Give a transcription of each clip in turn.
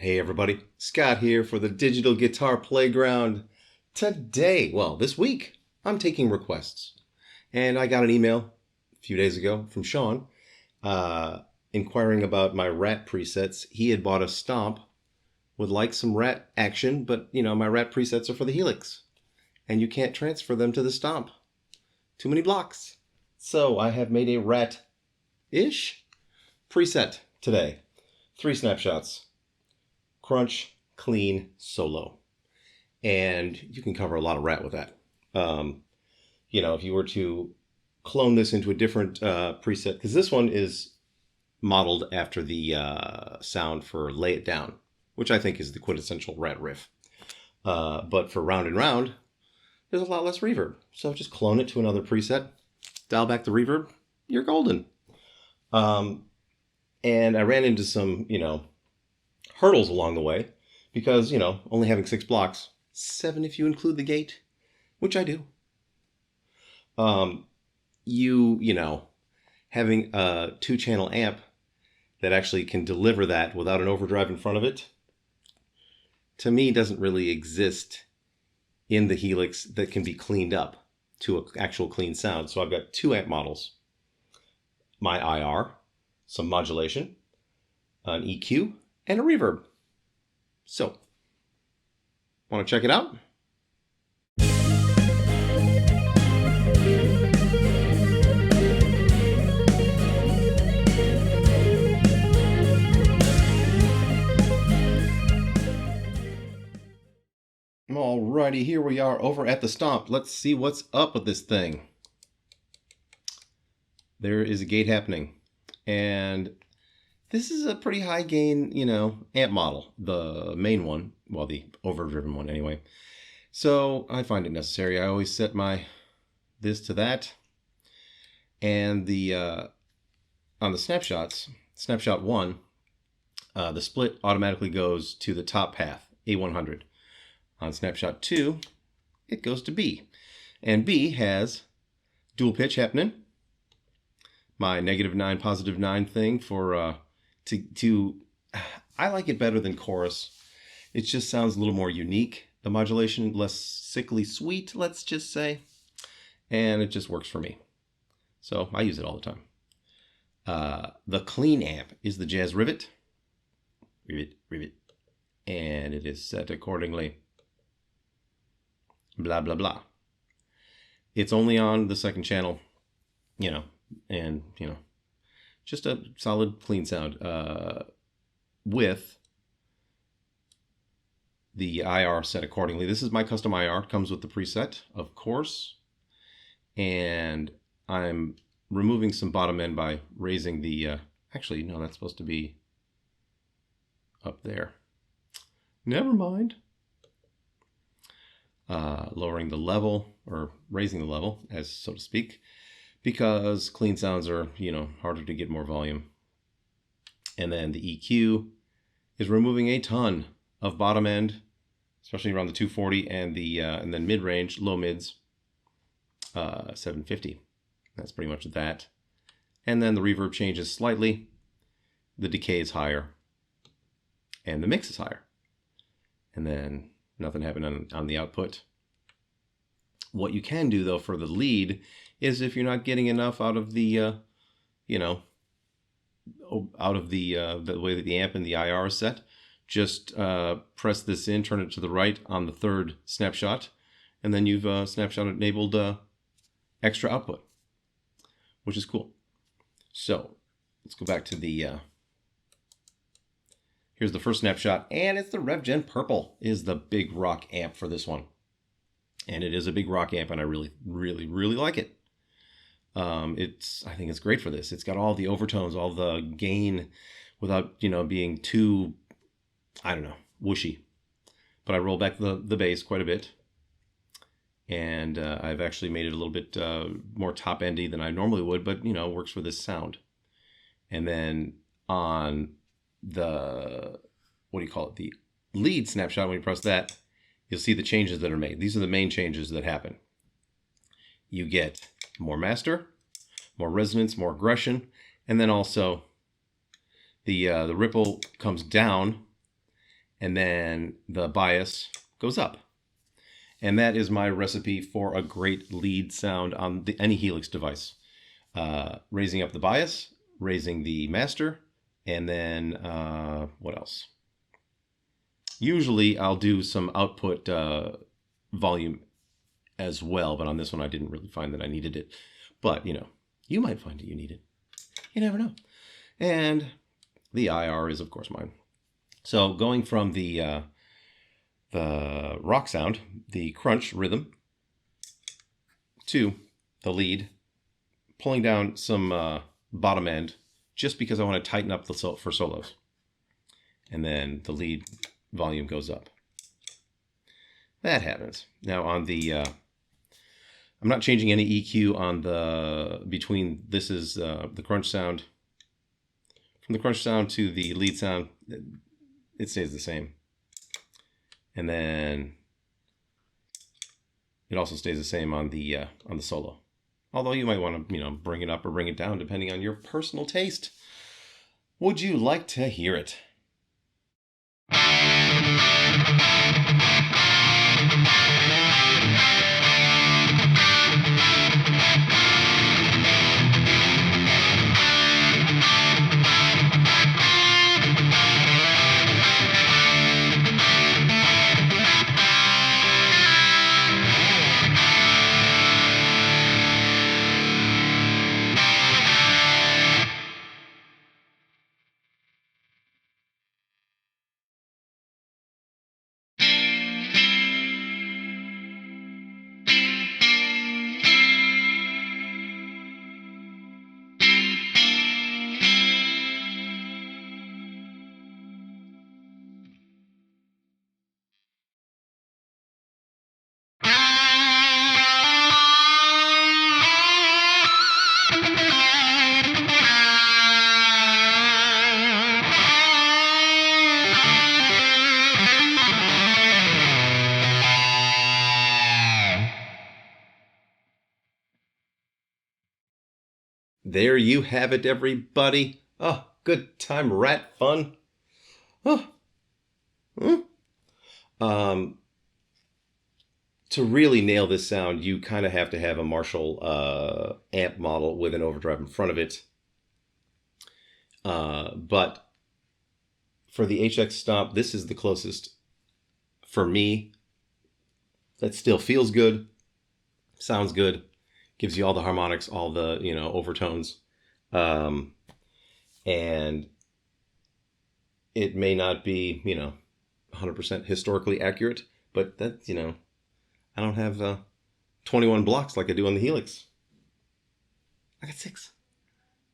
Hey everybody, Scott here for the Digital Guitar Playground. Today, well, this week, I'm taking requests. And I got an email a few days ago from Sean inquiring about my Ratt presets. He had bought a Stomp, would like some Ratt action, but my Ratt presets are for the Helix. And you can't transfer them to the Stomp. Too many blocks. So I have made a Ratt-ish preset today. 3 snapshots. Crunch, clean, solo. And you can cover a lot of Ratt with that. If you were to clone this into a different preset, because this one is modeled after the sound for Lay It Down, which I think is the quintessential Ratt riff. But for Round and Round, there's a lot less reverb. So just clone it to another preset, dial back the reverb, you're golden. And I ran into some, hurdles along the way because, only having 6 blocks, 7 if you include the gate, which I do. Having a 2-channel amp that actually can deliver that without an overdrive in front of it, to me, doesn't really exist in the Helix that can be cleaned up to an actual clean sound. So I've got 2 amp models, my IR, some modulation, an EQ, and a reverb. So, want to check it out? Alrighty, here we are over at the Stomp. Let's see what's up with this thing. There is a gate happening, and this is a pretty high gain, amp model, the main one, well, the overdriven one anyway. So I find it necessary. I always set this to that, and on the snapshots, snapshot 1, the split automatically goes to the top path, A100. On snapshot 2, it goes to B, and B has dual pitch happening. My -9, +9 thing for I like it better than chorus. It just sounds a little more unique. The modulation less sickly sweet, let's just say, and it just works for me. So I use it all the time. The clean amp is the Jazz Rivet, and it is set accordingly. Blah blah blah. It's only on the 2nd channel, and just a solid clean sound with the IR set accordingly. This is my custom IR, comes with the preset, of course, and I'm removing some bottom end by raising the actually no, that's supposed to be up there, never mind. Lowering the level, or raising the level, as so to speak, because clean sounds are, harder to get more volume. And then the EQ is removing a ton of bottom end, especially around the 240, and then mid-range, low mids, 750. That's pretty much that. And then the reverb changes slightly, the decay is higher, and the mix is higher. And then nothing happened on the output. What you can do, though, for the lead is if you're not getting enough out of the, the way that the amp and the IR is set, just press this in, turn it to the right on the 3rd snapshot, and then you've snapshot enabled extra output, which is cool. So let's go back to the here's the first snapshot, and it's the RevGen Purple is the big rock amp for this one. And it is a big rock amp, and I really, really, really like it. I think it's great for this. It's got all the overtones, all the gain without, being too, whooshy. But I roll back the bass quite a bit. And I've actually made it a little bit more top-endy than I normally would, but, works for this sound. And then on the, the lead snapshot, when you press that, you'll see the changes that are made. These are the main changes that happen. You get more master, more resonance, more aggression, and then also the ripple comes down, and then the bias goes up. And that is my recipe for a great lead sound on any Helix device. Raising up the bias, raising the master, and then what else? Usually I'll do some output volume as well, but on this one I didn't really find that I needed it. But, you might find that you need it. You never know. And the IR is, of course, mine. So going from the rock sound, the crunch rhythm, to the lead, pulling down some bottom end, just because I want to tighten up for solos. And then the lead volume goes up. That happens. Now on the, I'm not changing any EQ on this is the crunch sound. From the crunch sound to the lead sound, it stays the same. And then it also stays the same on the solo. Although you might want to, bring it up or bring it down depending on your personal taste. Would you like to hear it? There you have it, everybody. Oh, good time, Ratt fun. Oh. To really nail this sound, you kind of have to have a Marshall amp model with an overdrive in front of it. But for the HX Stomp, this is the closest for me. That still feels good, sounds good, gives you all the harmonics, all the overtones, and it may not be 100% historically accurate, but that I don't have 21 blocks like I do on the Helix. I got 6.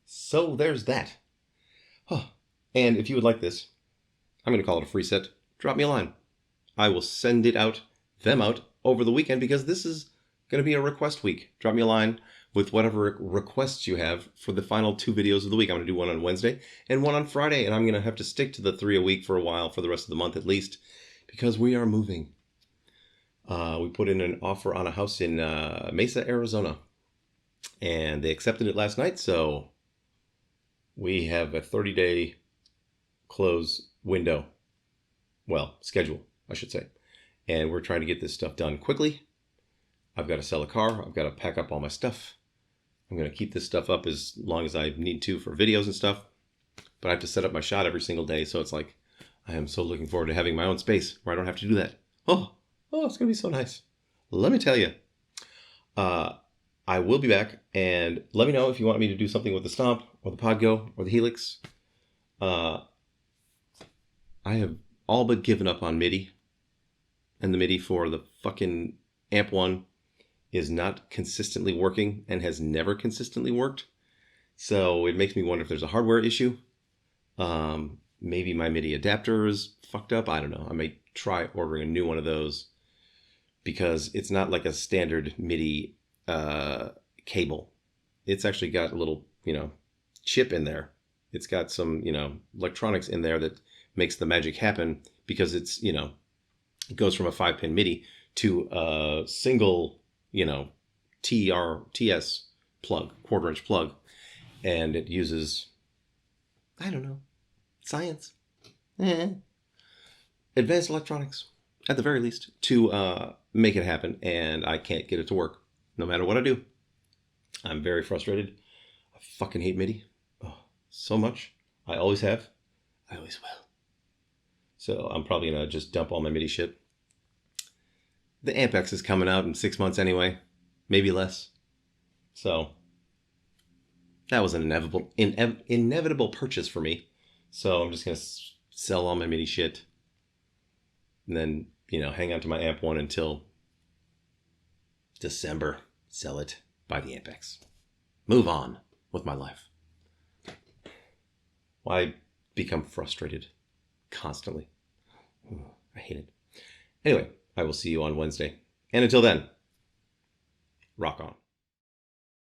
So there's that. Oh. And if you would like this, I'm going to call it a free set. Drop me a line. I will send them out over the weekend, because this is going to be a request week. Drop me a line with whatever requests you have for the final 2 videos of the week. I'm going to do one on Wednesday and one on Friday, and I'm going to have to stick to the 3 a week for a while, for the rest of the month at least, because we are moving. We put in an offer on a house in Mesa, Arizona, and they accepted it last night, so we have a 30-day close window. Well, schedule, I should say. And we're trying to get this stuff done quickly. I've got to sell a car. I've got to pack up all my stuff. I'm going to keep this stuff up as long as I need to for videos and stuff. But I have to set up my shot every single day. So it's like, I am so looking forward to having my own space where I don't have to do that. Oh, it's going to be so nice. Let me tell you. I will be back. And let me know if you want me to do something with the Stomp or the Podgo or the Helix. I have all but given up on MIDI. And the MIDI for the fucking Amp 1 is not consistently working and has never consistently worked. So it makes me wonder if there's a hardware issue. Maybe my MIDI adapter is fucked up. I don't know. I may try ordering a new one of those, because it's not like a standard MIDI cable. It's actually got a little, chip in there. It's got some, electronics in there that makes the magic happen, because it's, it goes from a 5-pin MIDI to a single, TS plug, 1/4-inch plug. And it uses, I don't know, science. advanced electronics, at the very least, to make it happen, and I can't get it to work, no matter what I do. I'm very frustrated. I fucking hate MIDI. Oh, so much. I always have. I always will. So I'm probably going to just dump all my MIDI shit. The AmpX is coming out in 6 months anyway. Maybe less. So that was an inevitable purchase for me. So I'm just going to sell all my MIDI shit. And then, hang on to my Amp 1 until December. Sell it. Buy the AmpX. Move on with my life. Why become frustrated constantly? I hate it. Anyway, I will see you on Wednesday. And until then, rock on.